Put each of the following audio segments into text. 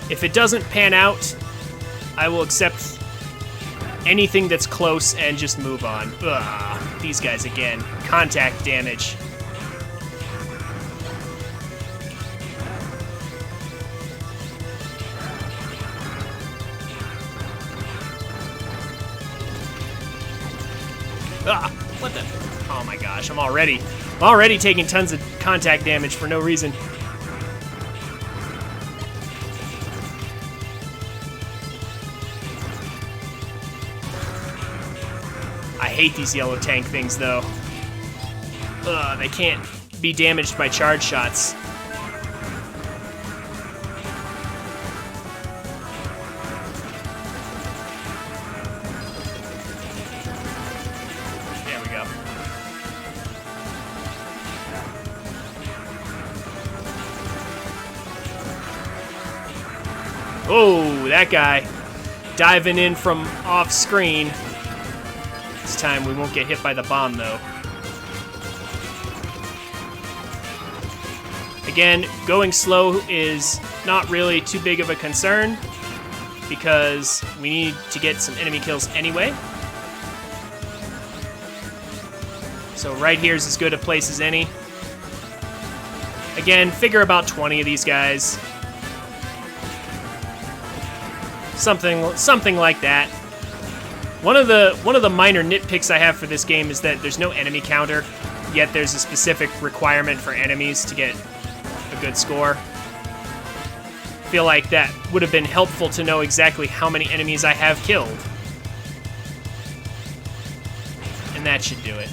If it doesn't pan out, I will accept anything that's close and just move on. Ugh, these guys again. Contact damage. Ah, what the? Oh my gosh, I'm already taking tons of contact damage for no reason. I hate these yellow tank things, though. Ugh, they can't be damaged by charge shots. There we go. Oh, that guy diving in from off screen. This time we won't get hit by the bomb, though. Again, going slow is not really too big of a concern because we need to get some enemy kills anyway. So right here is as good a place as any. Again, figure about 20 of these guys. Something like that. One of the minor nitpicks I have for this game is that there's no enemy counter, yet there's a specific requirement for enemies to get a good score. I feel like that would have been helpful to know exactly how many enemies I have killed. And that should do it.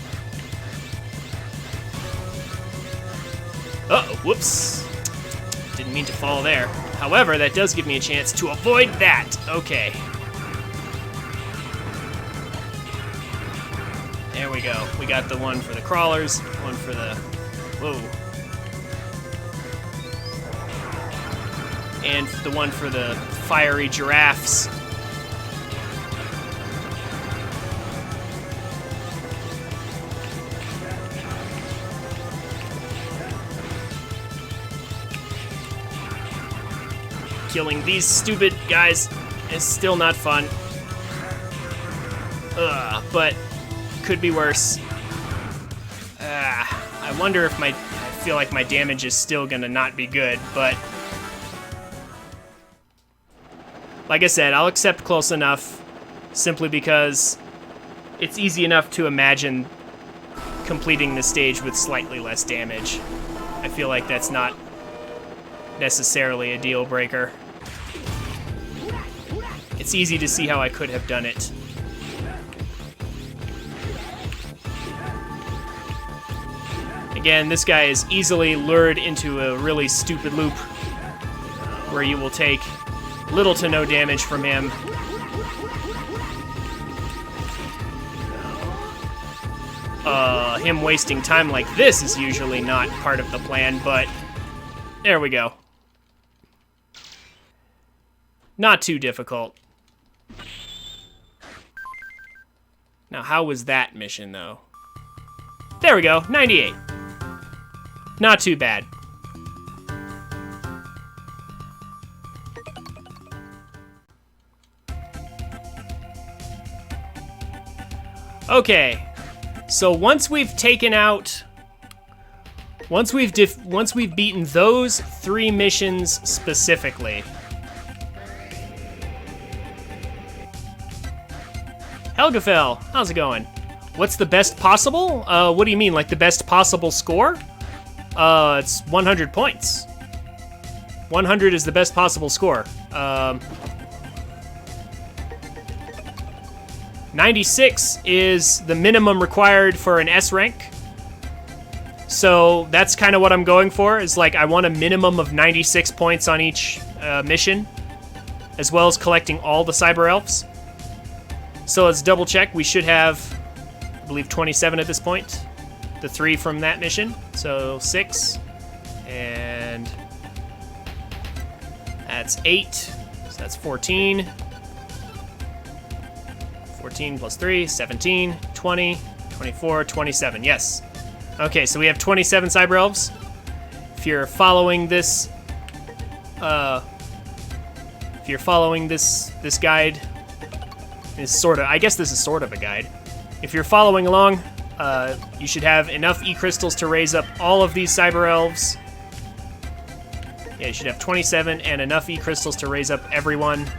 Uh-oh, whoops. Didn't mean to fall there. However, that does give me a chance to avoid that. Okay. There we go. We got the one for the crawlers, one for the... Whoa. And the one for the fiery giraffes. Killing these stupid guys is still not fun. Ugh, but could be worse. I wonder if I feel like my damage is still gonna not be good, but like I said, I'll accept close enough simply because it's easy enough to imagine completing the stage with slightly less damage. I feel like that's not necessarily a deal breaker. It's easy to see how I could have done it. Again, this guy is easily lured into a really stupid loop where you will take little to no damage from him. Him wasting time like this is usually not part of the plan, but there we go. Not too difficult. Now, how was that mission, though? There we go, 98. Not too bad. Okay, so once we've taken out, once we've beaten those 3 missions specifically. Helgafell, how's it going? What's the best possible? What do you mean, like the best possible score? It's 100 points. 100 is the best possible score. 96 is the minimum required for an S rank. So that's kind of what I'm going for, is like I want a minimum of 96 points on each mission, as well as collecting all the Cyber Elves. So let's double check. We should have, I believe, 27 at this point. The 3 from that mission. So 6. And that's 8. So that's 14. 14 plus 3, 17, 20, 24, 27. Yes. Okay, so we have 27 Cyber Elves. If you're following this If you're following this guide, I guess this is sort of a guide. If you're following along, you should have enough E-crystals to raise up all of these cyber elves. Yeah, you should have 27 and enough E-crystals to raise up everyone.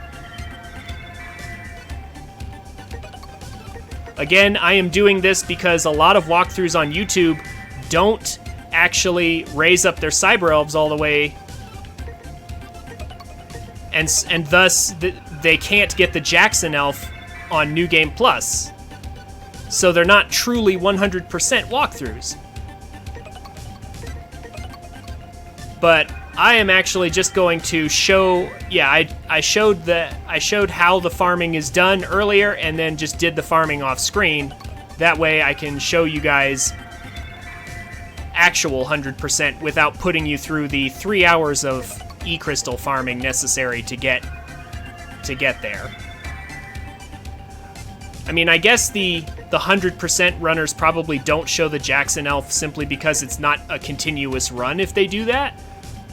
Again, I am doing this because a lot of walkthroughs on YouTube don't actually raise up their cyber elves all the way, and thus they can't get the Jackson elf on New Game Plus. So they're not truly 100% walkthroughs. But I am actually just going to show, yeah, I showed how the farming is done earlier and then just did the farming off screen. That way I can show you guys actual 100% without putting you through the 3 hours of E-crystal farming necessary to get there. I mean, I guess the 100% runners probably don't show the Jackson elf simply because it's not a continuous run if they do that.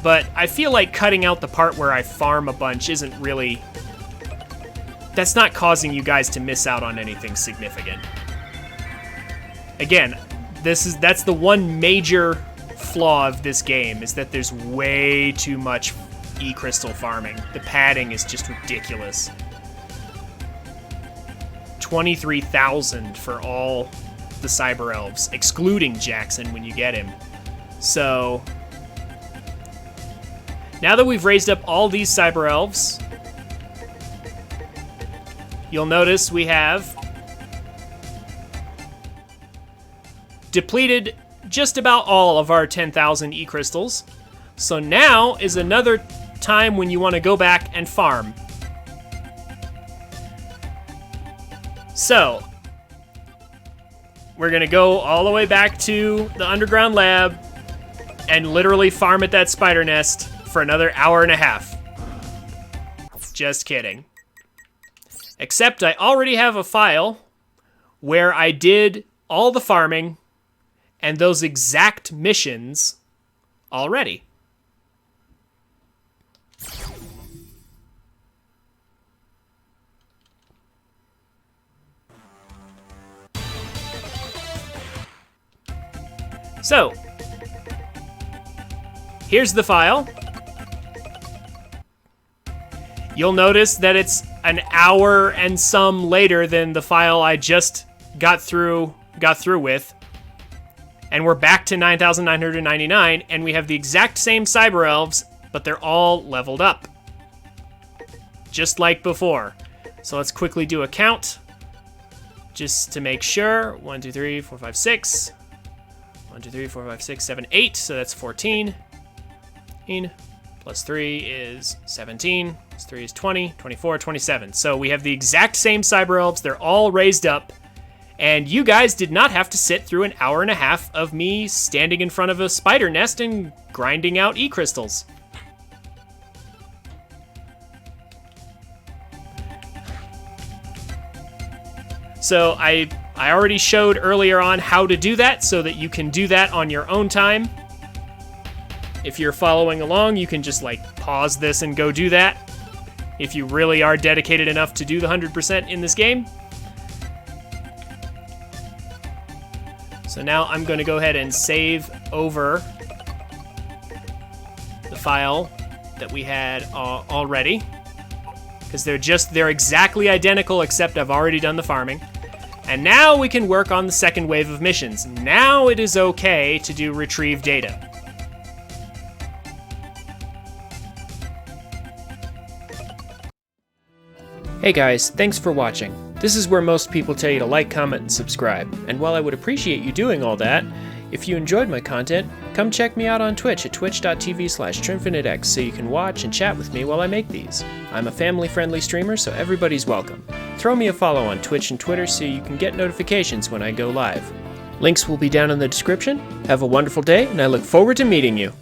But I feel like cutting out the part where I farm a bunch isn't really... That's not causing you guys to miss out on anything significant. Again, that's the one major flaw of this game, is that there's way too much E-crystal farming. The padding is just ridiculous. 23,000 for all the cyber elves, excluding Jackson when you get him. So... now that we've raised up all these cyber elves, you'll notice we have depleted just about all of our 10,000 E-crystals. So now is another time when you want to go back and farm. So, we're going to go all the way back to the underground lab and literally farm at that spider nest for another hour and a half. Just kidding. Except I already have a file where I did all the farming and those exact missions already. So, here's the file. You'll notice that it's an hour and some later than the file I just got through with. And we're back to 9,999, and we have the exact same cyber elves, but they're all leveled up. Just like before. So let's quickly do a count, just to make sure. 1, 2, 3, 4, 5, 6. 1, 2, 3, 4, 5, 6, 7, 8, so that's 14. Plus 3 is 17, plus 3 is 20, 24, 27. So we have the exact same cyber elves, they're all raised up, and you guys did not have to sit through an hour and a half of me standing in front of a spider nest and grinding out E-crystals. So I already showed earlier on how to do that so that you can do that on your own time. If you're following along, you can just like pause this and go do that. If you really are dedicated enough to do the 100% in this game. So now I'm going to go ahead and save over the file that we had already. Because they're exactly identical, except I've already done the farming. And now we can work on the second wave of missions. Now it is okay to do retrieve data. Hey guys, thanks for watching. This is where most people tell you to like, comment, and subscribe. And while I would appreciate you doing all that, if you enjoyed my content, come check me out on Twitch at twitch.tv/TrinfiniteX so you can watch and chat with me while I make these. I'm a family-friendly streamer, so everybody's welcome. Throw me a follow on Twitch and Twitter so you can get notifications when I go live. Links will be down in the description. Have a wonderful day, and I look forward to meeting you.